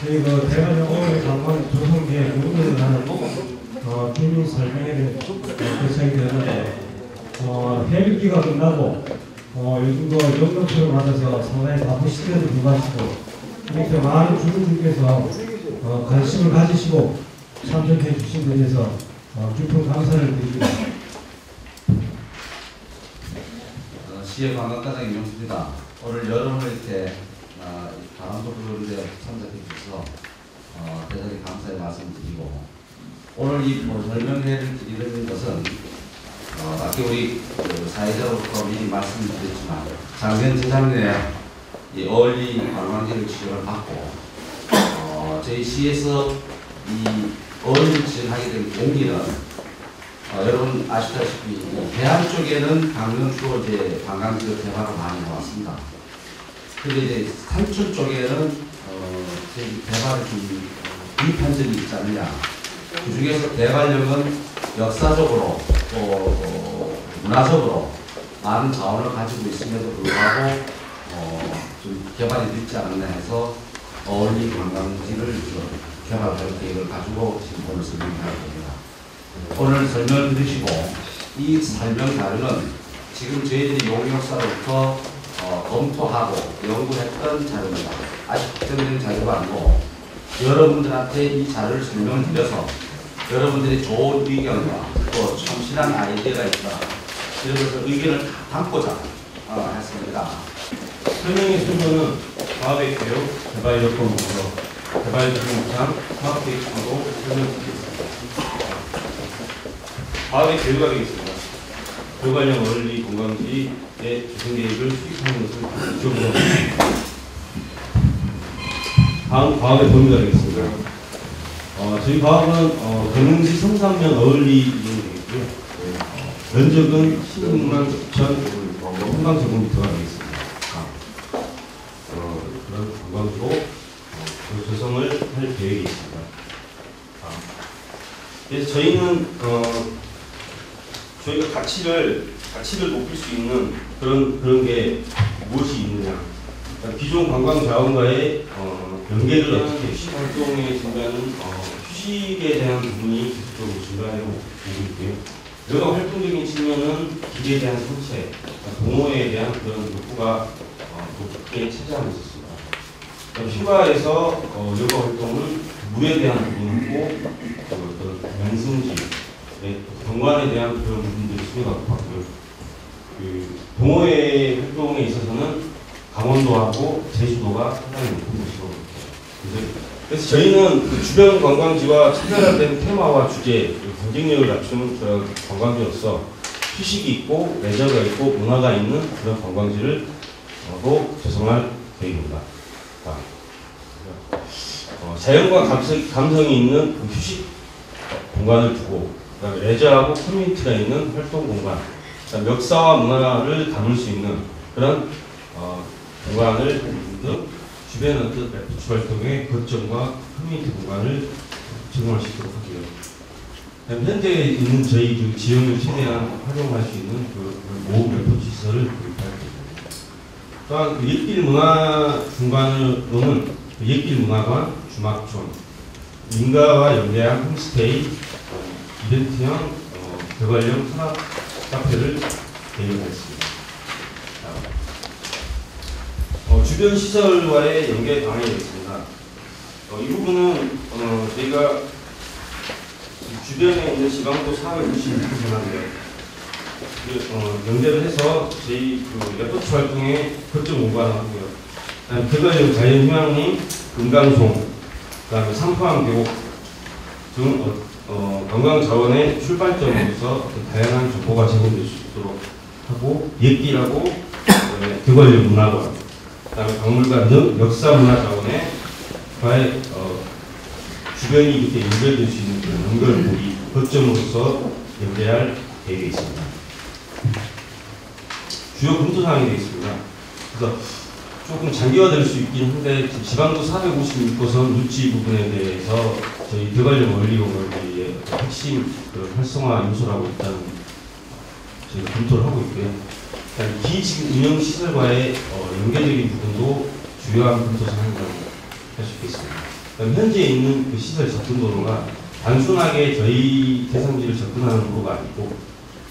저희 대관령 오늘 관광 조성계 운영을 하는 주민 설명회를 개최하게 되었는데 해일기가 끝나고 요즘도 영동철을 맞아서 상당히 바쁜 시대를 불구하고 이렇게 많은 주민들께서 관심을 가지시고 참석해 주신 데 대해서 깊은 감사를 드립니다. 시의 관광과장 임용수입니다. 오늘 여름을 이렇게 바람도 부르는데 참석해 주셔서 대단히 감사의 말씀드리고, 오늘 이 설명회를 드리는 것은 아까 우리 사회자로부터 미리 말씀드렸지만 작년 재작년에 이 어울리 관광지를 지원을 받고 저희 시에서 이 어울리를 지원하게 된 공기는 여러분 아시다시피 해안 쪽에는 강릉주로 이제 관광지로 개발을 많이 나왔습니다. 근데 이제 산촌 쪽에는 저희 개발이 좀 미흡한 점이 있지 않느냐. 그 중에서 대관령은 역사적으로 또 문화적으로 많은 자원을 가지고 있음에도 불구하고 좀 개발이 늦지 않았나 해서 어울리 관광지를 개발할 계획을 가지고 지금 오늘 설명할 겁니다. 오늘 설명을 들으시고 이 설명 자료는 지금 저희들이 용역사로부터 검토하고 연구했던 자료입니다. 아직 확정된 자료가 아니고 여러분들한테 이 자료를 설명을 드려서 여러분들이 좋은 의견과 또 참신한 아이디어가 있다, 이런 것을 의견을 담고자 했습니다. 설명의 순서는 사업의 교육, 개발 여건부터 개발적인 구상, 사업계획하고 설명드리겠습니다. 사업의 교육가 되겠습니다. 대관령 어울리 관광지의 조성계획을 수립하는 것을 기초로 다음 과학의 범위가 되겠습니다. 저희 과학은 경릉시 성산면 어울리 이용되겠고요. 면적은 16만 9천 평방제곱미터가 되겠습니다. 그런 관광지로 조성을 할 계획이 있습니다. 그래서 저희는 저희가 가치를 높일 수 있는 그런 게 무엇이 있느냐. 그러니까 기존 관광 자원과의 연계를 어떻게 휴식 활동의 증가는 휴식에 대한 부분이 계속적으로 증가하고 있고요. 여가 활동적인 측면은 길에 대한 성체, 동호회에 대한 그런 욕구가 높게 차지하고 있었습니다. 휴가에서 여가 활동은 물에 대한 부분이고 어떤 명승지, 경관에 대한 그런 부분들이 수요가 높았고요. 동호회 활동에 있어서는 강원도하고 제주도가 상당히 높은 곳이고, 그래서 저희는 그 주변 관광지와 차별화된 테마와 주제, 경쟁력을 갖춘 그런 관광지로서 휴식이 있고 레저가 있고 문화가 있는 그런 관광지를 조성할 계획입니다. 자연과 감성이 있는 그 휴식 공간을 두고, 그다음에 레저하고 커뮤니티가 있는 활동 공간, 그다음에 역사와 문화를 담을 수 있는 그런 공간을 등 주변 어떤 레포츠 활동의 거점과 커뮤니티 공간을 제공할 수 있도록 하고요. 현재 있는 저희 그 지형을 최대한 활용할 수 있는 그 모금 레포츠 시설을 구입할 계획입니다. 또한 그 옛길 문화 중간으로는 옛길 문화관, 주막촌, 민가와 연계한 홈스테이, 이벤트형 개발형 산업 카페를 계획하였습니다. 주변 시설과의 연계 방향이 있습니다. 이 부분은 저희가 주변에 있는 지방도 496군데인데요. 연계를 해서 저희 그 레포츠 활동에 거점 공간을 하고요. 그다음에 개발형 자연휴양림, 금강송, 그다음에 삼포항 계곡 등 관광 자원의 출발점으로서 다양한 정보가 제공될 수 있도록 하고, 옛길하고 개발형 문화관, 그다음에 박물관 등 역사 문화 자원에 과의 주변이 이렇게 연결될 수 있는 그런 연결고리 거점으로서 연계할 계획이 있습니다. 주요 검토 사항이 되겠습니다. 그래서 조금 장기화될 수 있긴 한데 지방도 456호선 누지 부분에 대해서 저희 개발령 원리공원의 핵심 활성화 요소라고 일단 저희가 검토를 하고 있고요. 기지금 운영 시설과의 연계적인 부분도 주요한 검토 사항이라고 할 수 있겠습니다. 그다음 현재 있는 그 시설 접근 도로가 단순하게 저희 대상지를 접근하는 도로가 아니고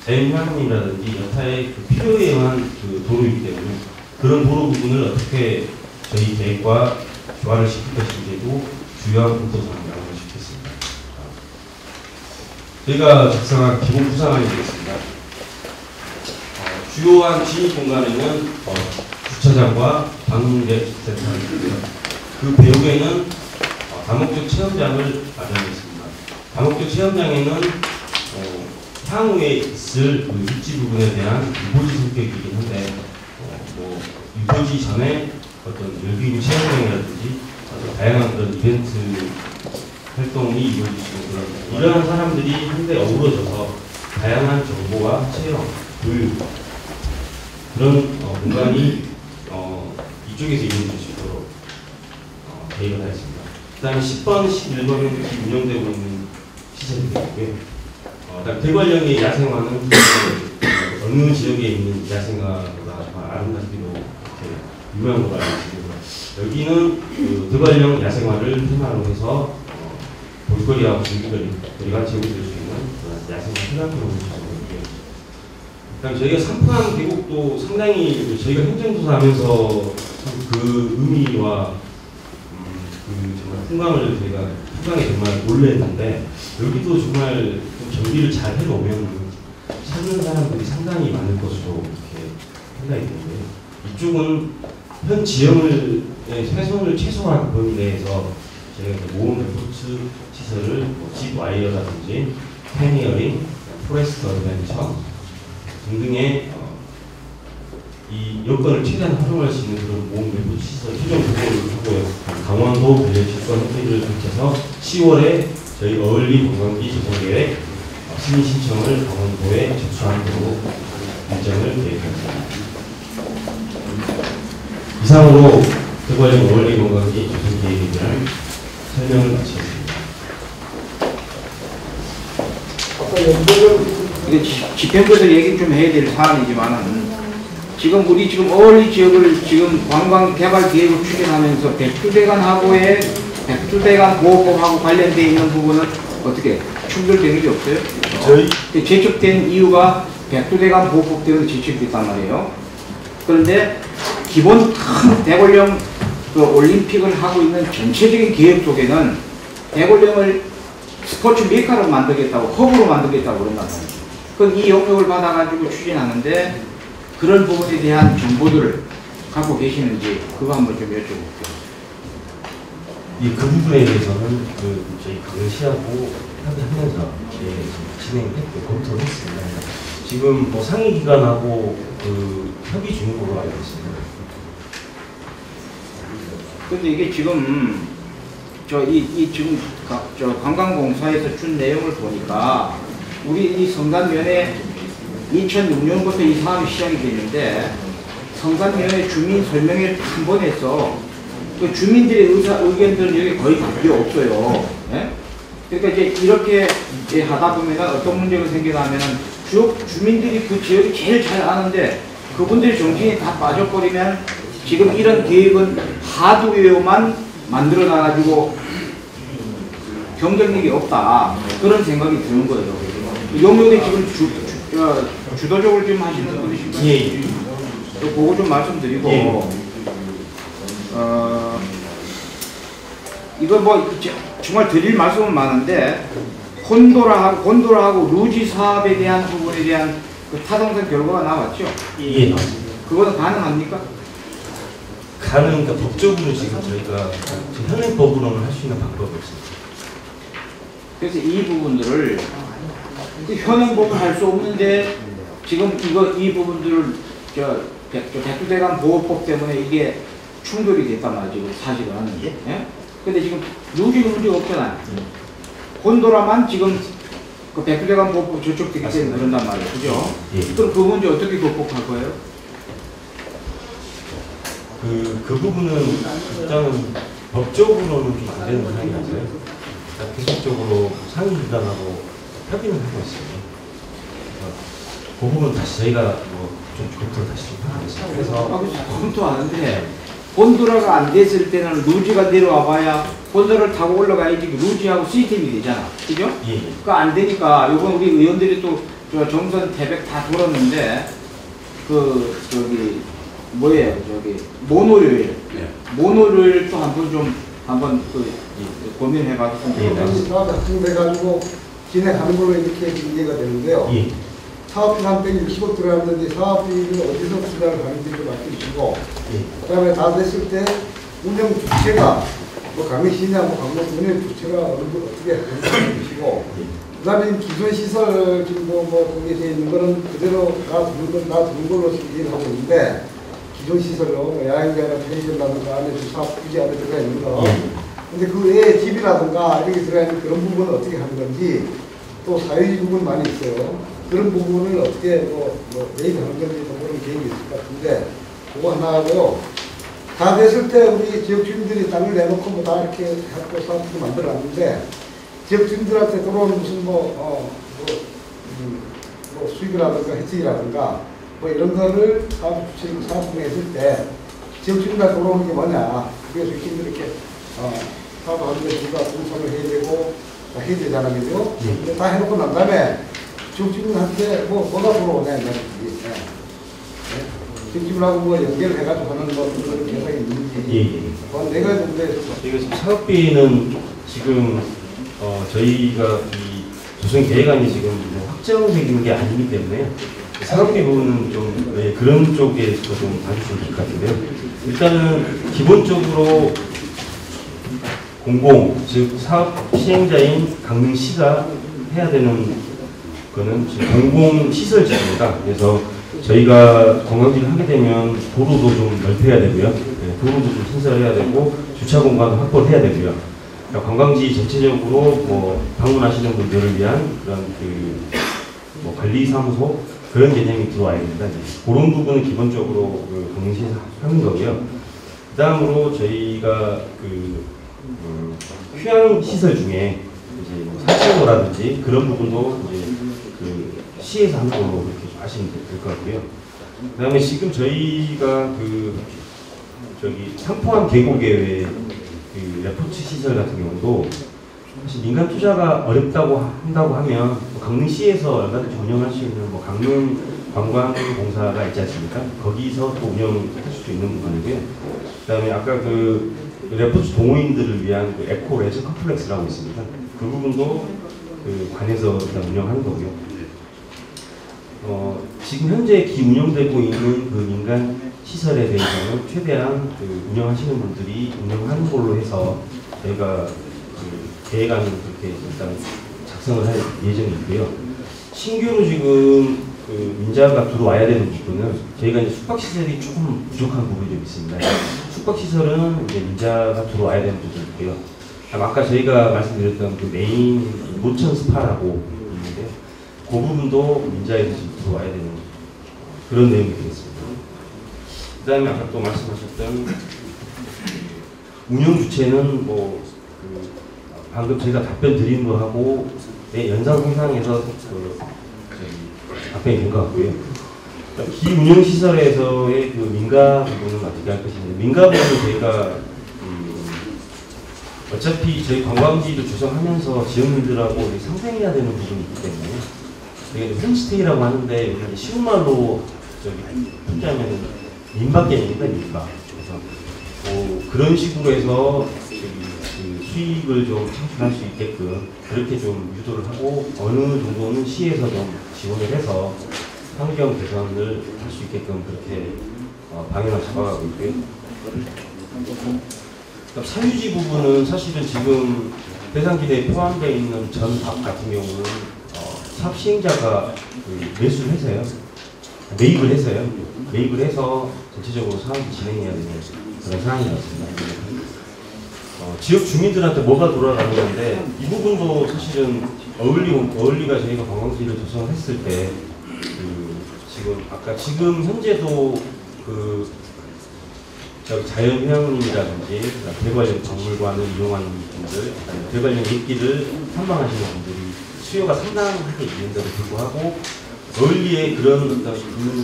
자연휴양림이라든지 여타의 그 필요에 의한 그 도로이기 때문에 그런 도로 부분을 어떻게 저희 계획과 조화를 시킬 것인지도 주요한 검토사항이라고 싶겠습니다. 저희가 작성한 기본 구상안이 되겠습니다. 주요한 진입 공간에는 주차장과 방문객센터가 있고요. 그 배후에는 다목적 체험장을 마련했습니다. 다목적 체험장에는 향후에 있을 그 입지 부분에 대한 유보지 성격이긴 한데 뭐 유보지 전에 어떤 열기구 체험장이라든지 어떤 다양한 그런 이벤트 활동이 이루어질 수 있는 그런 이러한 사람들이 한데 어우러져서 다양한 정보와 체험, 교육 그런 공간이 이쪽에서 이루어질 수 있도록 계획을 하였습니다. 그 다음에 10번, 11번은 운영되고 있는 시설이 되고요. 대관령의 야생화는 어느 지역에 있는 야생화보다 정말 아름답기로 이렇게 유명한 걸로 알고 있습니다. 여기는 그 대관령 야생화를 테마로 해서 볼거리하고 즐길거리가 제공될 수 있는 야생화 휴양지로 구성되고요. 그다음 저희가 삼풍항 계곡도 상당히 저희가 행정조사하면서 그 의미와 그 정말 풍광을 저희가 풍광에 정말 놀랬는데 여기도 정말 정비를 잘 해놓으면 찾는 사람들이 상당히 많을 것으로 이렇게 생각이 드는데요. 이쪽은 현 지형을 훼손을 최소한 범위 내에서 저희가 모험 레포츠 시설을 집 와이어라든지 캐니어링, 포레스트 어드벤처 등등의 이 여건을 최대한 활용할 수 있는 그런 모험 레포츠 시설 최종 보고를 하고요. 강원도 관련 직권 협의를 거쳐서 10월에 저희 어울리 관광지 조성계획 승인 신청을 강원도에 접수하도록 일정을 계획합니다. 이상으로 대관령 어울리 관광지 조성계획에 대한 설명을 마치겠습니다. 이게 집행부에서 얘기 좀 해야 될 사안이지만은 지금 우리 지금 어울리 지역을 지금 관광 개발 계획을 추진하면서 백두대간하고의 백두대간 보호법하고 관련되어 있는 부분은 어떻게 충돌되는 게 없어요? 저희 제척된 이유가 백두대간 보호법 때문에 제척됐단 말이에요. 그런데 기본 큰 대관령 그 올림픽을 하고 있는 전체적인 계획 속에는 대관령을 스포츠 메카로 만들겠다고 허브로 만들겠다고 그런단 말이에요. 그건 이 영역을 받아가지고 추진하는데 그런 부분에 대한 정보들을 갖고 계시는지 그거 한번 좀 여쭤볼게요. 그 부분에 대해서는 저희 강시하고 협의하면서 진행했고 검토를 했습니다. 지금 뭐 상위 기관하고 협의 중인 걸로 알고 있습니다. 근데 이게 지금 지금 관광공사에서 준 내용을 보니까 우리 이 성산면에 2006년부터 이 사업이 시작이 됐는데 성산면에 주민 설명회를 한 번 해서 그 주민들의 의견들은 여기 거의 필요 없어요. 예? 그러니까 이제 이렇게 하다 보면 어떤 문제가 생겨나면은 주민들이 그 지역이 제일 잘 아는데 그분들의 정신이 다 빠져버리면 지금 이런 계획은 하드웨어만 만들어 놔가지고 경쟁력이 없다. 그런 생각이 드는 거예요. 용역에 지금 주도적으로 좀 하시는 분이신가요? 예. 그거 좀 말씀드리고, 예. 이거 뭐 정말 드릴 말씀은 많은데 곤도라하고 루지 사업에 대한 부분에 대한 그 타당성 결과가 나왔죠? 예. 그거는 가능합니까? 그러니까 법적으로 지금 저희가 현행법으로는 할 수 있는 방법이 없습니다. 그래서 이 부분들을 현행법을 할 수 없는데 지금 이 부분들을 백두대간 보호법 때문에 이게 충돌이 됐단 말이죠. 사실은. 예? 근데 지금 루지는 문제가 없잖아요. 곤도라만 지금 그 백두대간 보호법 저촉되기 때문에 그런단 말이에요. 그죠? 예. 그럼 그 문제 어떻게 극복할 거예요? 그 부분은 일단은 법적으로는 좀 안 되는 상황이라서요. 계속적으로 상위 기관하고 협의는 하고 있습니다. 그 부분 다시 저희가 좀 검토를 다시 좀 하겠습니다. 그래서 검토하는데 곤드라가 안 됐을 때는 루지가 내려와 봐야 곤드라를 타고 올라가야지 루지하고 시스템이 되잖아. 그죠? 예. 그거 안 되니까 이번 우리 의원들이 또 저 정선 태백 다 돌았는데 그 저기 뭐예요? 저기 모노를 모노를 또 한번 고민해 봤으면 좋겠다. 사업 작성돼가지고 진행하는 걸로 이렇게 이해가 되는데요. 예. 사업비 한 160억 들어갔는데 사업비를 어디서 투자를 하는지 좀 알려주시고, 예. 그다음에 다 됐을 때 운영 주체가 뭐 강릉시냐 뭐 강릉 운영 주체가 어떻게 하는지 주시고, 그다음에 기존 시설 지금 뭐 거기에 돼 있는 거는 그대로 다 두는 걸로 이해를 하고 있는데, 기존 시설로 뭐 야영장이나 편의점이라든가 안에 사업 부지 안에 들어가 있는 거. 근데 그 외에 집이라든가 이렇게 들어가 있는 그런 부분은 어떻게 하는 건지, 또 사회적 부분 많이 있어요. 그런 부분을 어떻게 매입 하는 건지 뭐 그런 계획이 있을 것 같은데, 그거 하나 하고요. 다 됐을 때 우리 지역 주민들이 땅을 내놓고 뭐 다 이렇게 해갖고 사업도 만들어 놨는데, 지역 주민들한테 들어오는 무슨 수익이라든가 혜택이라든가 뭐 이런 거를 사업분에 했을 때 지역 주민들한테 들어오는 게 뭐냐. 그래서 이렇게 사업하는데 누가 분석을 해야 되고 다 해야 되잖아요. 그죠? 근데 다 해놓고 난 다음에 지역 주민한테 뭐가 들어오냐. 지역 주민하고 뭐 연결을 해가지고 하는 그런 계획이 있는지. 예. 내가 근데 이거 지금 사업비는 지금 저희가 이 조성 계획안이 지금 뭐 확정적인 게 아니기 때문에 사업비 부분은 좀 그런 쪽에서 좀 봐주시면 될 것 같은데요. 일단은 기본적으로 즉 사업 시행자인 강릉시가 해야 되는 거는 지금 공공시설지입니다. 그래서 저희가 관광지를 하게 되면 도로도 좀 넓혀야 되고요. 도로도 좀 신설해야 되고 주차 공간도 확보를 해야 되고요. 그러니까 관광지 전체적으로 뭐 방문하시는 분들을 위한 그런 관리사무소 그런 개념이 들어와야 됩니다. 그런 부분은 기본적으로 강릉시에서 하는 거고요. 그 다음으로 저희가 휴양 시설 중에 이제 산책로라든지 그런 부분도 이제 시에서 하는 걸로 그렇게 아시면 될 것 같고요. 그 다음에 지금 저희가 상포암 계곡의 레포츠 시설 같은 경우도 사실 민간 투자가 어렵다고 한다고 하면 강릉시에서 얼마든지 운영할 수 있는 강릉 관광공사가 있지 않습니까? 거기서 또 운영할 수 있는 부분이고요. 그 다음에 아까 레포츠 동호인들을 위한 에코 레저 컴플렉스라고 있습니다. 그 부분도 관에서 운영하는 거고요. 지금 현재 기운영되고 있는 민간 시설에 대해서는 최대한 운영하시는 분들이 운영하는 걸로 해서 저희가 계획안을 그렇게 일단 작성을 할 예정이 있고요. 신규로 지금 민자가 들어와야 되는 부분은 저희가 이제 숙박시설이 조금 부족한 부분이 좀 있습니다. 숙박시설은 이제 민자가 들어와야 되는 부분이 있고요. 아까 저희가 말씀드렸던 메인 노천 스파라고 있는데 그 부분도 민자에서 지금 들어와야 되는 그런 내용이 되겠습니다. 그 다음에 아까 또 말씀하셨던 운영 주체는 방금 저희가 답변 드린 거하고 연상생상해서 답변이 된 것 같고요. 기운영시설에서의 민가 부분은 어떻게 할 것인지, 민가 부분은 저희가 어차피 저희 관광지를 조성하면서 지역민들하고 상생해야 되는 부분이 있기 때문에 저희가 홈스테이라고 하는데 여기 쉬운 말로 풀자면 민박개념입니다. 민박. 그래서 그런 식으로 해서 수익을 좀 창출할 수 있게끔 그렇게 좀 유도를 하고 어느 정도는 시에서 좀 지원을 해서 환경 개선을 할 수 있게끔 그렇게 방향을 잡아가고 있고요. 사유지 부분은 사실은 지금 대상지대에 포함되어 있는 전 밥 같은 경우는 사업 시행자가 매수를 해서요. 매입을 해서 전체적으로 사업을 진행해야 되는 그런 상황이었습니다. 지역 주민들한테 뭐가 돌아가는 건데 이 부분도 사실은 어울리가 저희가 관광지를 조성했을 때 지금 현재도 자연휴양림이라든지 대관령 박물관을 이용하는 분들, 대관령 입기를 탐방하시는 분들이 수요가 상당하게 있는데도 불구하고 어울리에 그런 어떤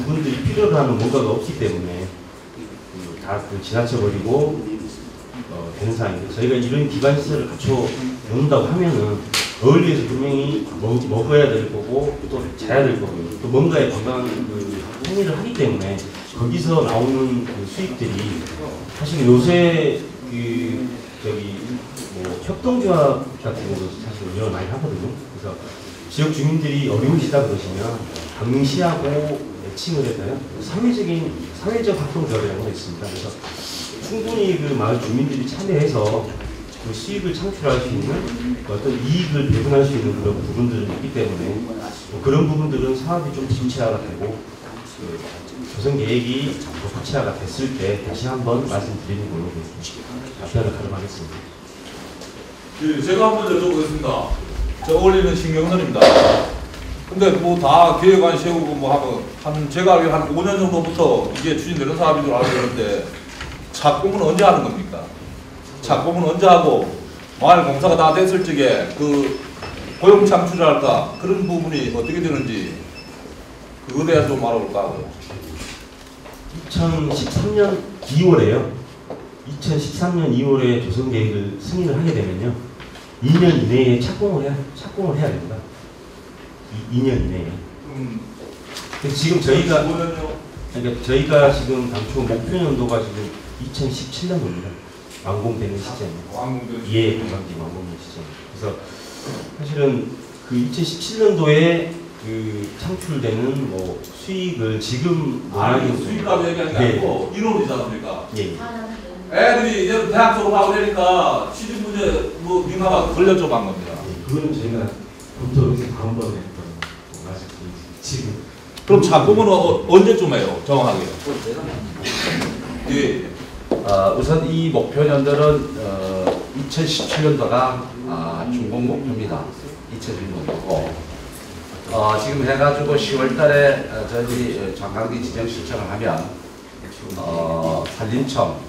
분들이 필요로 하는 뭔가가 없기 때문에 다 지나쳐버리고 되는 상황인데 저희가 이런 기반 시설을 갖춰 놓는다고 하면은 어울리에서 분명히 먹어야 될 거고 또 자야 될 거고 또 뭔가의 건강한 행위를 하기 때문에 거기서 나오는 수익들이 사실 요새 협동조합 같은 것도 사실 운영을 많이 하거든요. 그래서 지역 주민들이 어려우시다 그러시면 강시하고 매칭을 해서요 사회적 협동조합이라는 게 있습니다. 그래서 충분히 그 마을 주민들이 참여해서 그 수익을 창출할 수 있는 어떤 이익을 배분할 수 있는 그런 부분들이 있기 때문에 그런 부분들은 사업이 좀 침체화가 되고 조성 계획이 구체화가 됐을 때 다시 한번 말씀드리는 걸로 답변을 가름하겠습니다. 제가 한번 여쭤보겠습니다. 저 어울리는 신경선입니다. 근데 뭐 다 계획안 세우고 뭐 하고 제가 알기로 한 5년 정도부터 이게 추진되는 사업인 줄 알고 있는데 착공은 언제 하는 겁니까? 착공은 언제 하고 마을 공사가 다 됐을 적에 그 고용 창출할까 그런 부분이 어떻게 되는지 그거에 대해서 좀 알아볼까 하고요. 2013년 2월에요. 2013년 2월에 조성 계획을 승인을 하게 되면요. 2년 이내에 착공을 해야 됩니다. 2년 이내에. 지금 저희가 그러니까 저희가 지금 당초 목표 연도가 지금 2017년도입니다. 완공되는 시점이에요. 예, 완공되는 시점. 그래서 사실은 그 2017년도에 그 창출되는 뭐 수익을 지금 수익값 얘기하는 게 아니고 인원이지 않습니까? 예. 애들이 이제 대학 졸업하고 그러니까 취직 문제 뭐 민감하고 걸렸죠 한 겁니다. 그거는 저희가 검토를 다음번에 지금. 그럼 착공은 언제쯤 해요? 정확하게? 예. 우선 이 목표 연도는 2017년도가 준공 목표입니다. 2017년도고 지금 해가지고 10월달에 저희들이 관광지 지정 신청을 하면 산림청,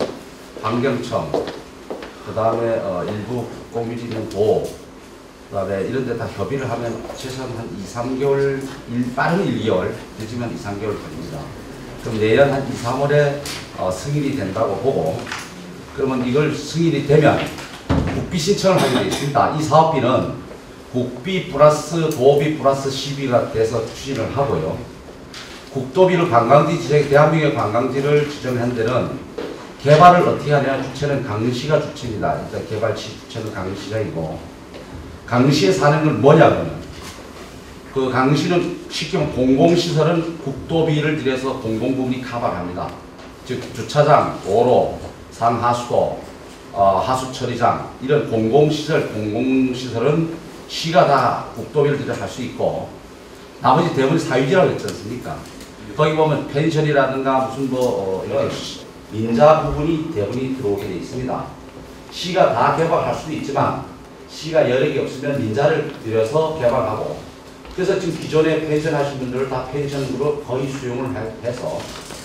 환경청, 그 다음에 일부 공유지는 보호, 그 다음에 이런 데 다 협의를 하면 최소한 한 2-3개월, 빠르면 1-2개월, 늦으면 2-3개월 걸립니다. 그럼 내년 한 2-3월에 승인이 된다고 보고 그러면 이걸 승인이 되면 국비 신청을 하게 되어 있습니다. 이 사업비는 국비 플러스 도비 플러스 시비가 돼서 추진을 하고요. 국도비를 관광지 지정, 대한민국의 관광지를 지정한 데는 개발을 어떻게 하냐 주체는 강릉시가 주체입니다. 일단 개발 주체는 강릉시장이고 강릉시에 사는 건 뭐냐면 그 강릉시는 쉽게 말하면 공공시설은 국도비를 들여서 공공부문이 커버합니다. 즉 주차장, 도로, 상하수도, 하수처리장 이런 공공시설은 시가 다 국도비를 들여서 할 수 있고 나머지 대부분이 사유지라고 했지 않습니까? 거기 보면 펜션이라든가 무슨 이런 민자 부분이 대부분이 들어오게 되어 있습니다. 시가 다 개발할 수도 있지만 시가 여력이 없으면 민자를 들여서 개발하고 그래서 지금 기존에 펜션 하신 분들을 다 펜션으로 거의 수용을 해서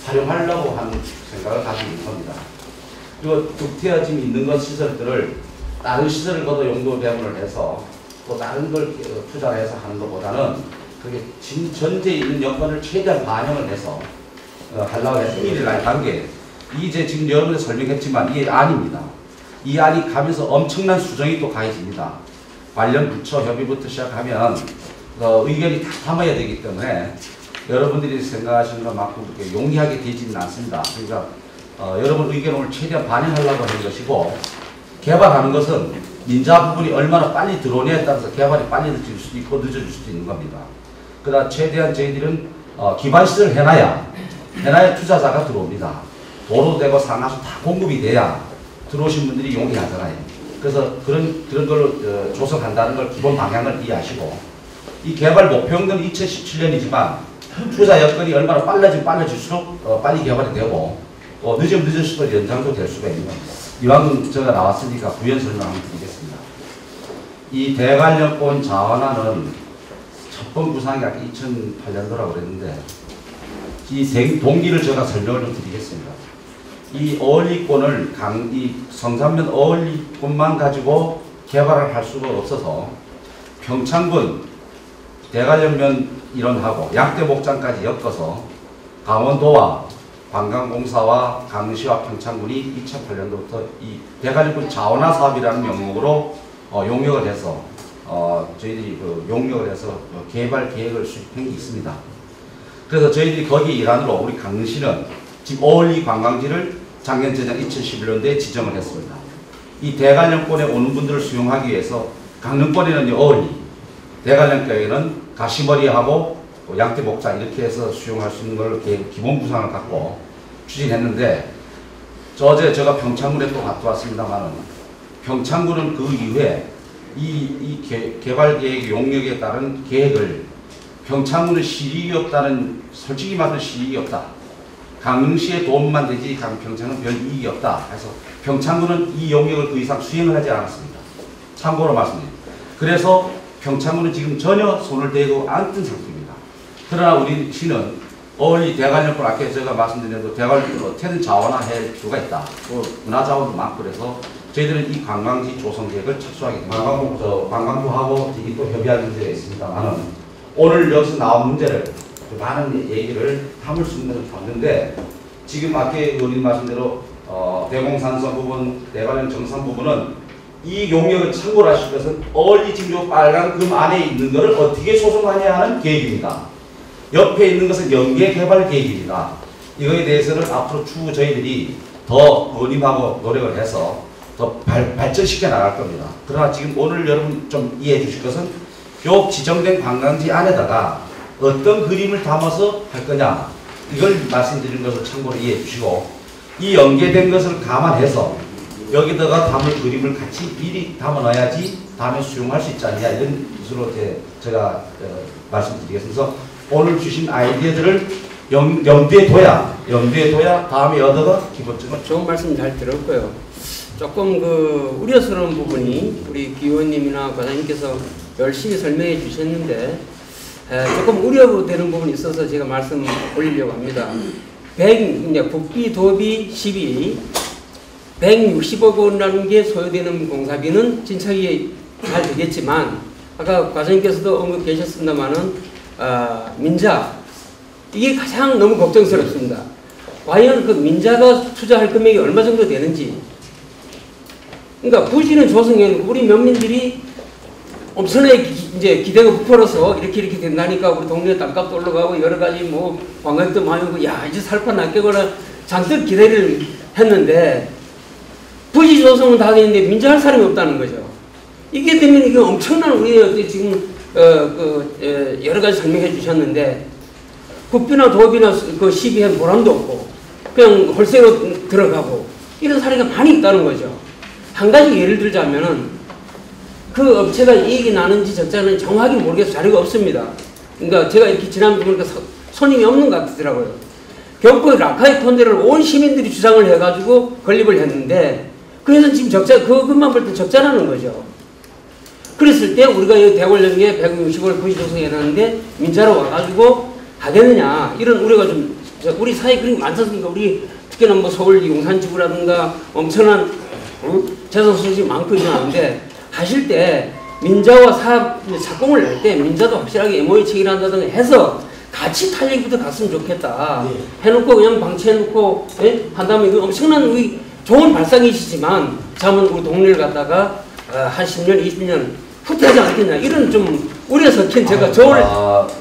활용하려고 하는 생각을 가지고 있는 겁니다. 그리고 국태가 지금 있는 것 시설들을 다른 시설을 거둬 용도 배분을 해서 또 다른 걸 투자해서 하는 것보다는 그게 전제에 있는 여건을 최대한 반영을 해서 하려고 해서 승인을 한 게 이제 지금 여러분이 설명했지만 이게 안입니다. 이 안이 가면서 엄청난 수정이 또 가해집니다. 관련 부처 협의부터 시작하면 의견이 다 담아야 되기 때문에 여러분들이 생각하시는 것만큼 그렇게 용이하게 되지는 않습니다. 그러니까 여러분 의견을 최대한 반영하려고 하는 것이고 개발하는 것은 민자 부분이 얼마나 빨리 들어오냐에 따라서 개발이 빨리 늦어질 수도 있고 늦어질 수도 있는 겁니다. 그러나 최대한 저희들은 기반시설을 해놔야 투자자가 들어옵니다. 도로 되고 상하수 다 공급이 돼야 들어오신 분들이 용이하잖아요. 그래서 그런 걸 조성한다는 걸 기본 방향을 이해하시고 이 개발 목표는 2017년이지만 투자 여건이 얼마나 빨라질수록 빨리 개발이 되고 늦으면 늦을수록 연장도 될 수가 있는 이왕 제가 나왔으니까 부연 설명 한번 드리겠습니다. 이 대관령권 자원화는 첫 번 구상이 아까 2008년도라고 그랬는데 이 동기를 제가 설명을 좀 드리겠습니다. 이 어울리권을 이 성산면 어울리권만 가지고 개발을 할 수가 없어서 평창군 대관령면 일원하고 양떼목장까지 엮어서 강원도와 관광공사와 강릉시와 평창군이 2008년도부터 이 대관령군 자원화 사업이라는 명목으로 용역을 해서 저희들이 그 용역을 해서 개발 계획을 수립한 게 있습니다. 그래서 저희들이 거기 일환으로 우리 강릉시는 지금 어울리 관광지를 작년 재정 2011년도에 지정을 했습니다. 이 대관령권에 오는 분들을 수용하기 위해서 강릉권에는 어울리, 대관령권에는 가시머리하고 양떼목장 이렇게 해서 수용할 수 있는 걸 기본 구상을 갖고 추진했는데 어제 제가 평창군에 또 갔다 왔습니다만은 평창군은 그 이후에 이 개발 계획 용역에 따른 계획을 평창군은 실익이 없다는 솔직히 말해서 실익이 없다. 강릉시의 도움만 되지 평창은 별 이익이 없다. 해서 평창군은 이 용역을 더 이상 수행을 하지 않았습니다. 참고로 말씀드립니다. 그래서 평창군은 지금 전혀 손을 대고 안 뜬 상태입니다. 그러나 우리 시는 어울리 대관령권 아까 제가 말씀드린 대로 대관령권 어떻게든 자원화할 수가 있다. 또 문화자원도 많고 그래서 저희들은 이 관광지 조성 계획을 착수하게 됩니다. 관광부하고 또 협의할 문제가 있습니다만은 오늘 여기서 나온 문제를 많은 얘기를 담을 수 있는 봤는데 지금 아까 의원님 말씀대로 대공산선 부분, 대관령 정산 부분은 이 용역을 참고로 하실 것은 어울리 지금 요 빨간 금 안에 있는 것을 어떻게 소송하냐 하는 계획입니다. 옆에 있는 것은 연계 개발 계획입니다. 이거에 대해서는 앞으로 추후 저희들이 더 의원님하고 노력을 해서 더 발전시켜 나갈 겁니다. 그러나 지금 오늘 여러분 좀 이해해 주실 것은 요 지정된 관광지 안에다가 어떤 그림을 담아서 할 거냐 이걸 말씀드린 것을 참고로 이해해 주시고 이 연계된 것을 감안해서 여기다가 담을 그림을 같이 미리 담아 놔야지 다음에 수용할 수 있지 않냐 이런 것으로 제가 말씀드리겠습니다. 오늘 주신 아이디어들을 염두에 둬야 다음에 얻어가 기본적으로 좋은 말씀 잘 들었고요. 조금 그 우려스러운 부분이 우리 기의원님이나 과장님께서 열심히 설명해 주셨는데 조금 우려되는 부분이 있어서 제가 말씀 올리려고 합니다. 국비 도비 12 160억 원이라는 게 소요되는 공사비는 진척이 잘 되겠지만 아까 과장님께서도 언급 계셨습니다만은 민자 이게 가장 너무 걱정스럽습니다. 과연 그 민자가 투자할 금액이 얼마 정도 되는지. 그러니까 부지는 조성해 우리 면민들이 엄청나게 이제 기대가 부풀어서 이렇게 된다니까 우리 동네 땅값도 올라가고 여러 가지 뭐 관광도 많이 오고 야 이제 살파 낚여거나 잔뜩 기대를 했는데 부지 조성은 다 되는데 민자할 사람이 없다는 거죠. 이게 되면 이게 엄청난 우리 지금 여러 가지 설명해 주셨는데 국비나 도비나 그 시비한 보람도 없고 그냥 홀세로 들어가고 이런 사례가 많이 있다는 거죠. 한 가지 예를 들자면은 그 업체가 이익이 나는지 적자는 정확히 모르겠어요. 자료가 없습니다. 그러니까 제가 이렇게 지난번에 보니까 손님이 없는 것 같더라고요. 경포의 라카이 콘데를 온 시민들이 주장을 해가지고 건립을 했는데 그래서 지금 그것만 볼 때 적자라는 거죠. 그랬을 때 우리가 여기 대관령에 160을 부지 조성해놨는데 민자로 와가지고 하겠느냐 이런 우려가 좀 우리 사회 그림 많잖습니까? 우리 특히나 뭐 서울 용산지구라든가 엄청난 재산 소득이 많고 일어나는데 하실 때 민자와 착공을 낼 때 민자도 확실하게 MOU 체결 한다든가 해서 같이 탄력부터 갔으면 좋겠다. 해놓고 그냥 방치해놓고 한다면 이거 엄청난 우리 좋은 발상이시지만 자면 우리 동네를 갖다가 한 10년 20년 후퇴하지 않겠냐 이런 좀 우려 섞인 제가 저를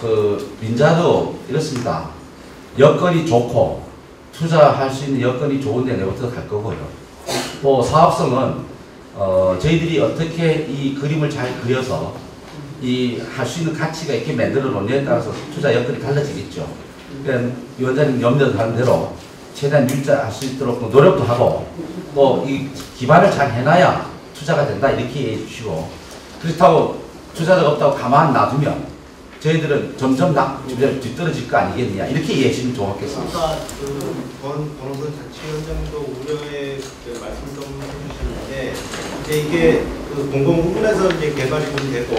그 민자도 이렇습니다. 여건이 좋고 투자할 수 있는 여건이 좋은데 내부터 갈 거고요. 또 사업성은 저희들이 어떻게 이 그림을 잘 그려서 이 할 수 있는 가치가 이렇게 만들어 놓느냐에 따라서 투자 여건이 달라지겠죠. 그러니까 위원장님 염려하는 대로 최대한 유지할 수 있도록 노력도 하고 또 이 기반을 잘 해놔야 투자가 된다 이렇게 이해해 주시고 그렇다고 투자자가 없다고 가만 놔두면 저희들은 점점 뒤떨어질 거 아니겠느냐 이렇게 이해해 주시면 좋겠습니다. 아까 권 변호사 자치위원장도 우려의 말씀 좀 해주시는데 이제 이게 그 공공 부분에서 이제 개발이 좀 되고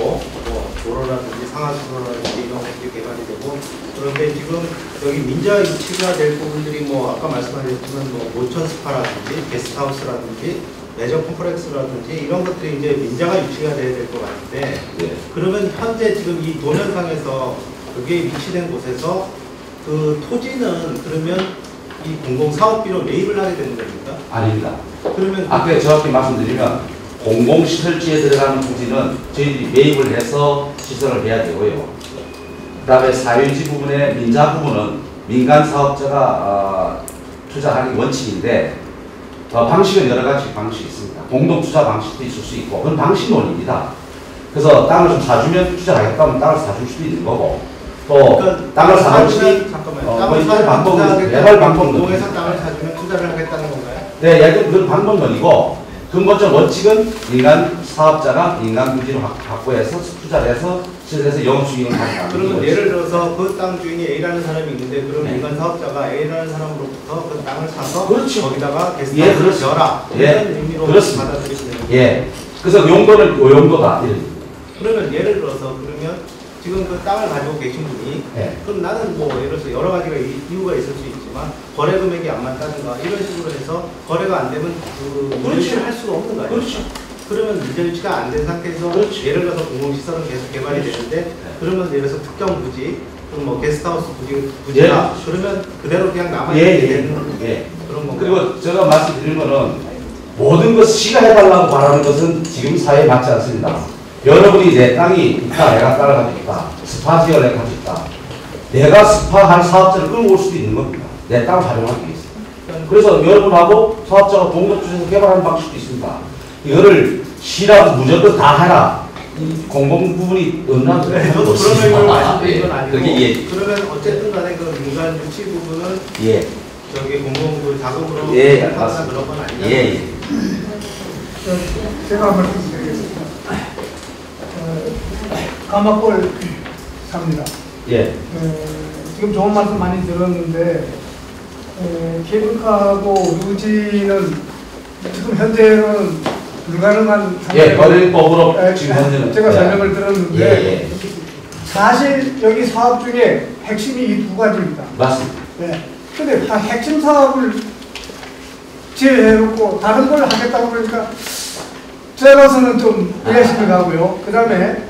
뭐 도로라든지 상하수로라든지 이런 것들이 개발이 되고 그런데 지금 여기 민자 유치가 될 부분들이 뭐 아까 말씀하셨지만 뭐 모천 스파라든지 게스트하우스라든지 레저 콤플렉스라든지 이런 것들이 이제 민자가 유치가 돼야 될 것 같은데 그러면 현재 지금 이 도면상에서 여기에 위치된 곳에서 그 토지는 그러면 이 공공사업비로 매입을 하게 되는 겁니까? 아닙니다. 그러면 아까 정확히 말씀드리면 공공시설지에 들어가는 부지는 저희들이 매입을 해서 시설을 해야 되고요. 그 다음에 사유지 부분에 민자 부분은 민간 사업자가 투자하는 게 원칙인데 방식은 여러 가지 방식이 있습니다. 공동 투자 방식도 있을 수 있고 그건 방식론입니다. 그래서 땅을 좀 사주면 투자하겠다면 땅을 사줄 수도 있는 거고 또 땅을 사주면 잠깐만요. 땅을 땅을 방법은 개발 방법론. 공공에서 땅을 사주면 투자를 하겠다는 건가요? 네, 예를 들어 그건 방법론이고 근본적 원칙은 민간 사업자가 민간 부지를 확보해서 투자를 해서 시설에서 영업수익을 가져가는 그러면 거죠. 예를 들어서 그 땅 주인이 A라는 사람이 있는데 그럼 네. 민간 사업자가 A라는 사람으로부터 그 땅을 사서 그렇죠. 거기다가 예, 게스트하우스를 그렇습니다. 열라 예, 이런 의미로 그렇습니다. 받아들이시는 거예요. 예. 그래서 용도는 요 용도다. 이런. 그러면 예를 들어서 그러면 지금 그 땅을 가지고 계신 분이 예. 그럼 나는 뭐 예를 들어서 여러 가지가 이유가 있을 수 있지만 거래 금액이 안 맞다든가 이런 식으로 해서 거래가 안 되면 그 물질을 할 수가 없는 거예요. 그렇죠. 그러면 문제유치가 안 된 상태에서 그렇죠. 예를 들어서 공공시설은 계속 개발이 되는데 그러면 예를 들어서 특정 부지 또는 뭐 게스트하우스 부지가 그러면 그대로 그냥 남아있게 되는 그런 건가요? 그리고 제가 말씀드린 거는 모든 것을 시가 해달라고 바라는 것은 지금 사회에 맞지 않습니다. 여러분이 내 땅이 있다, 내가 땅을 가지고 있다, 스파 지역을 내가 가지고 있다. 내가 스파할 사업자를 끌고 올 수도 있는 겁니다. 내 땅을 활용하기 위해서. 그래서 여러분하고 사업자가 동력주에서 개발하는 방식도 있습니다. 이거를 시라고 무조건 다 해라. 이 공공 부분이 없나? 네, 저도 그런 의미로 말씀드린 건 아니고 그게 예. 그러면 어쨌든 간에 그 민간 유치 부분은 예. 저기 공공 그 자금으로 예, 하거나 맞습니다. 그런 건 아니냐? 예. 제가 말씀드리겠습니다. 가마골 삽니다. 예. 지금 좋은 말씀 많이 들었는데 케이블카하고 루지는 지금 현재는 불가능한 예, 거래법으로 에, 지금 현재는 제가 예. 설명을 들었는데 예. 사실 여기 사업 중에 핵심이 이 두 가지입니다. 맞습니다. 근데 핵심 사업을 제외해놓고 다른 걸 하겠다고 그러니까 제가서는 좀 의아심이 가고요. 그 다음에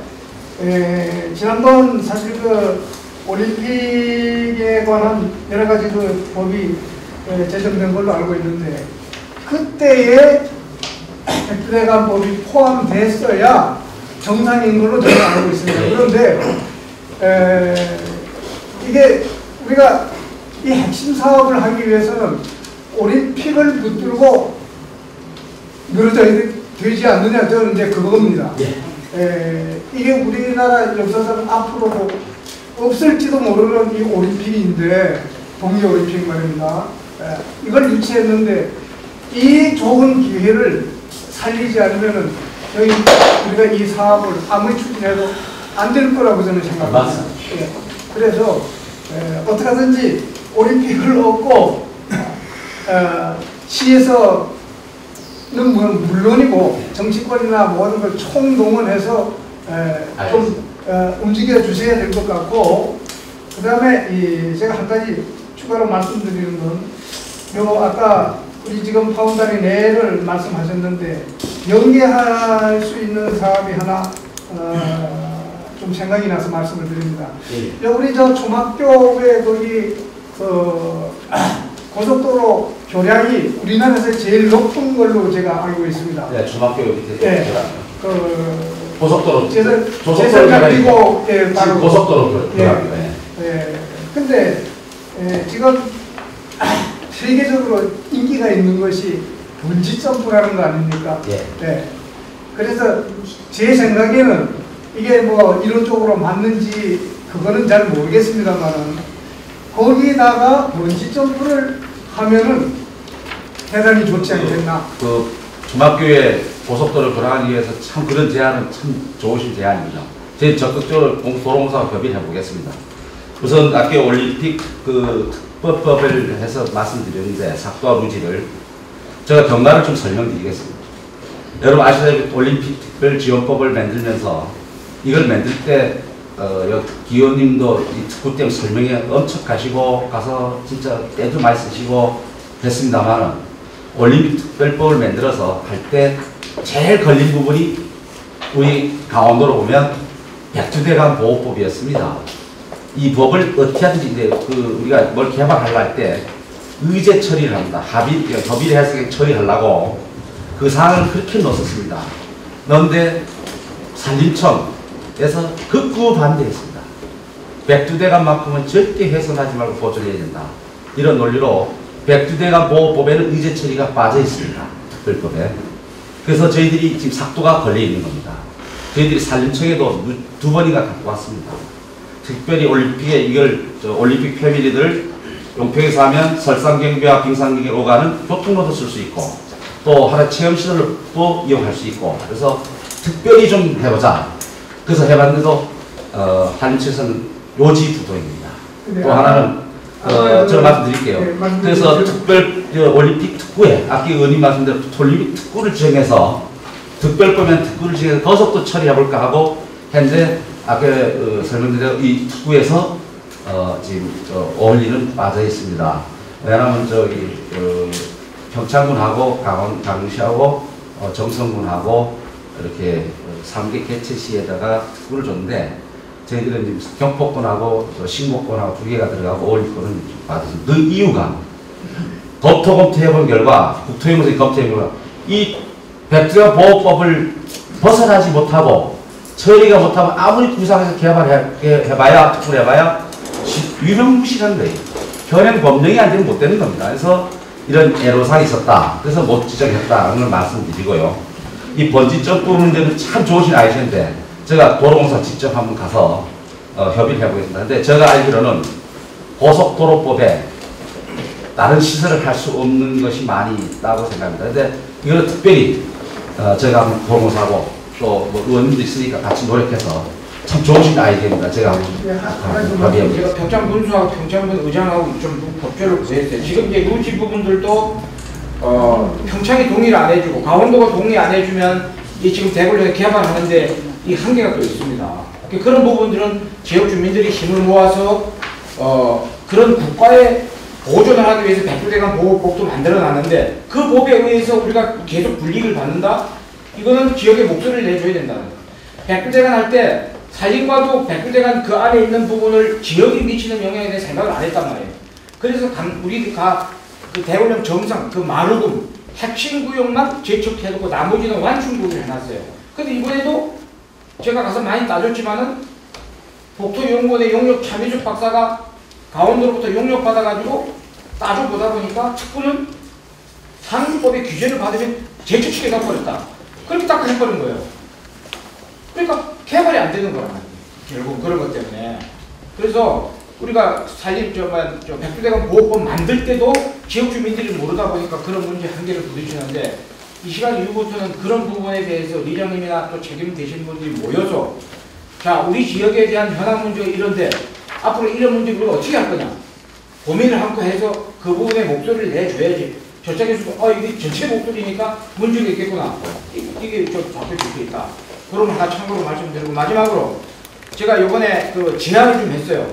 지난번 사실 그 올림픽에 관한 여러 가지 그 법이 제정된 걸로 알고 있는데 그때의 백두대간법이 포함됐어야 정상인 걸로 저는 알고 있습니다. 그런데 이게 우리가 이 핵심 사업을 하기 위해서는 올림픽을 붙들고 늘어져야 되지 않느냐, 저는 이제 그겁니다. 이게 우리나라 역사상 앞으로도 없을지도 모르는 이 올림픽인데, 동계올림픽 말입니다. 이걸 유치했는데, 이 좋은 기회를 살리지 않으면은, 저희, 우리가 이 사업을 아무리 추진해도 안 될 거라고 저는 생각합니다. 맞습니다. 그래서, 어떻게 하든지 올림픽을 얻고, 시에서는 물론이고, 정치권이나 모든 걸 총동원해서, 좀, 움직여 주셔야 될 것 같고, 그 다음에 제가 한 가지 추가로 말씀드리는 건, 아까 우리 지금 파운다리 내를 말씀하셨는데, 연계할 수 있는 사업이 하나, 좀 생각이 나서 말씀을 드립니다. 우리 저 초막교회 거기, 고속도로 교량이 우리나라에서 제일 높은 걸로 제가 알고 있습니다. 네, 중학교 밑에. 고속도로. 제설각이고, 지금 고속도로 근데, 지금 세계적으로 인기가 있는 것이 번지 점프라는 거 아닙니까? 그래서 제 생각에는 이게 뭐 이론적으로 맞는지 그거는 잘 모르겠습니다만은 거기다가 번지 점프를 하면은 대단히 좋지 않겠나? 중학교에 고속도로를 돌아가기 위해서 참 그런 제안은 참 좋으신 제안입니다. 저희 적극적으로 도로공사와 협의를 해보겠습니다. 우선 아까 올림픽 특법법을 해서 말씀드렸는데 삭도와 루지를 제가 경과를 좀 설명드리겠습니다. 여러분 아시다시피 올림픽 특별지원법을 만들면서 이걸 만들 때 기호님도 이 특구 때문에 설명에 엄청 가시고 가서 진짜 애도 많이 쓰시고 했습니다만은 올림픽 특별법을 만들어서 할 때 제일 걸린 부분이 우리 강원도로 보면 백두대간 보호법이었습니다. 이 법을 어떻게 하든지 우리가 뭘 개발하려 할 때 의제 처리를 합니다. 협의를 해서 처리하려고 그 사항을 그렇게 넣었습니다. 그런데 산림청에서 극구 반대했습니다. 백두대간만큼은 절대 훼손하지 말고 보존해야 된다. 이런 논리로 백두대간 보호법에는 의제 처리가 빠져 있습니다. 특별법에. 그래서 저희들이 지금 삭도가 걸려 있는 겁니다. 저희들이 산림청에도 2번이나 갖고 왔습니다. 특별히 올림픽에 이걸 올림픽 패밀리들 용평에서 하면 설상경비와 빙상경에 오가는 교통로도 쓸 수 있고 또 하나 체험시설로 또 이용할 수 있고 그래서 특별히 좀 해보자. 그래서 해봤는데도 한림청에서는 요지부동입니다. 또 하나는 제가 말씀드릴게요. 그래서 특별 올림픽 특구에 아까 의원님 말씀대로 올림픽 특구를 지정해서 특별법엔 특구를 지정해서 거속도 처리해볼까 하고 현재 아까 설명드린 대로 이 특구에서 지금 어울리는 빠져 있습니다. 왜냐하면 저기 평창군하고 강릉시하고 정성군하고 이렇게 3개 개체시에다가 특구를 줬는데 저희들은 지금 경포권하고 신곡권하고 2개가 들어가고 어울리권은 빠졌습니다. 그 이유가 검토해본 결과 국토유무성이 검토해본 결과 이 백두대간 보호법을 벗어나지 못하고 처리가 못하면 아무리 구상해서 개발해봐야 특구를 해봐야 유명무실한 거예요. 현행 법령이 안 되면 못 되는 겁니다. 그래서 이런 애로사항이 있었다. 그래서 못 지정했다는 걸 말씀드리고요. 이 번지점 부분들은 참 좋으신 아이디어인데 제가 도로공사 직접 한번 가서 협의를 해보겠습니다. 근데 제가 알기로는 고속도로법에 다른 시설을 할 수 없는 것이 많이 있다고 생각합니다. 근데 이거는 특별히 제가 한번 도로공사하고 또 뭐 의원님도 있으니까 같이 노력해서 참 좋으신 아이디어입니다. 제가 한번 협의해보겠습니다. 제가 평창군수하고 평창군 의장하고 좀 법조를 구했어요. 지금 이제 요지 부분들도 평창이 동의를 안 해주고 강원도가 동의 안 해주면 이 지금 대구를 개발하는데 이 한계가 또 있습니다. 그런 부분들은 지역 주민들이 힘을 모아서 그런 국가의 보존을 하기 위해서 백두대간 보호법도 만들어놨는데 그 법에 의해서 우리가 계속 불이익을 받는다? 이거는 지역의 목소리를 내줘야 된다는 거예요. 백두대간 할 때 산림과도 백두대간 그 안에 있는 부분을 지역이 미치는 영향에 대해 생각을 안 했단 말이에요. 그래서 우리가 그 대구령 정상 그 마루금 핵심 구역만 제척해놓고 나머지는 완충구역을 해놨어요. 근데 이번에도 제가 가서 많이 따졌지만은 국토연구원의 용역 차미숙 박사가 강원도로부터 용역 받아가지고 따져보다 보니까 특구는 상류법의 규제를 받으면 제척시켜 가버렸다. 그렇게 딱 해버린 거예요. 그러니까 개발이 안 되는 거란 말이에요. 결국 그런 것 때문에. 그래서 우리가 백두대간 보호법 만들 때도 지역 주민들이 모르다 보니까 그런 문제 한계를 부딪히는데 이 시간 이후부터는 그런 부분에 대해서 리장님이나 또 책임되신 분들이 모여서 자, 우리 지역에 대한 현황 문제가 이런데 앞으로 이런 문제를 우리가 어떻게 할 거냐 고민을 한거 해서 그 부분에 목소리를 내줘야지. 저쪽에서도 이게 전체 목소리니까 문제가 있겠구나. 이게 좀 잡힐 수 있다. 그럼 하나 참고로 말씀드리고 마지막으로 제가 이번에 그 제안을 좀 했어요.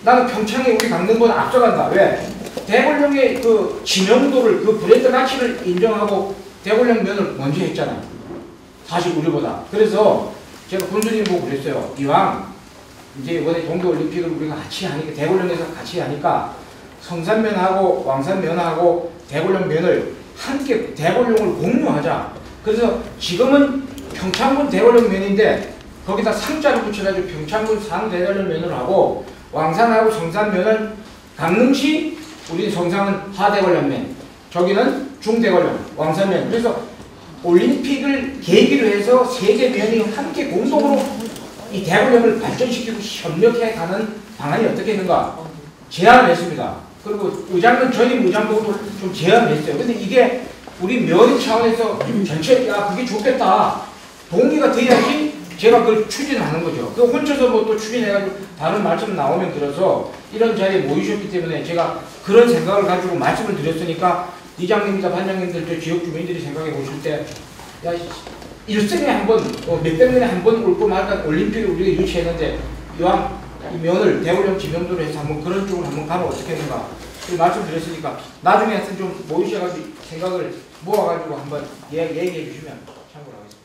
나는 평창에 우리 강릉보다 앞서간다. 왜? 대관령의 그 지명도를 그 브랜드 가치를 인정하고 대관령 면을 먼저 했잖아요. 사실 우리보다. 그래서 제가 군수님 보고 그랬어요. 이왕 이제 이번에 동계올림픽을 우리가 같이 하니까 대관령에서 같이 하니까 성산면하고 왕산면하고 대관령면을 함께 대관령을 공유하자. 그래서 지금은 평창군 대관령면인데 거기다 상자를 붙여가지고 평창군 상대관령면을 하고 왕산하고 성산면은 강릉시 우리 성상은 하대관령면 저기는 중대관령 왕산면. 그래서 올림픽을 계기로 해서 세계 면이 함께 공동으로 이 대관령을 발전시키고 협력해가는 방안이 어떻게 있는가 제안을 했습니다. 그리고 의장은 전임 의장보고도 좀 제안을 했어요. 근데 이게 우리 면 차원에서 전체 그게 좋겠다 동기가 돼야지 제가 그걸 추진하는 거죠. 그 혼자서 뭐 또 추진해가지고 다른 말씀 나오면 들어서 이런 자리에 모이셨기 때문에 제가 그런 생각을 가지고 말씀을 드렸으니까 이장님이나 반장님들 저 지역 주민들이 생각해 보실 때 야, 일생에 한 번, 몇백 년에 한 번 올고 말까 올림픽을 우리가 유치했는데 이왕 이 면을 대관령 지명도로 해서 한번 그런 쪽으로 한번 가면 어떻겠는가 말씀드렸으니까 나중에 하여튼 좀 모이셔가지고 생각을 모아가지고 한번 얘기해 주시면 참고로 하겠습니다.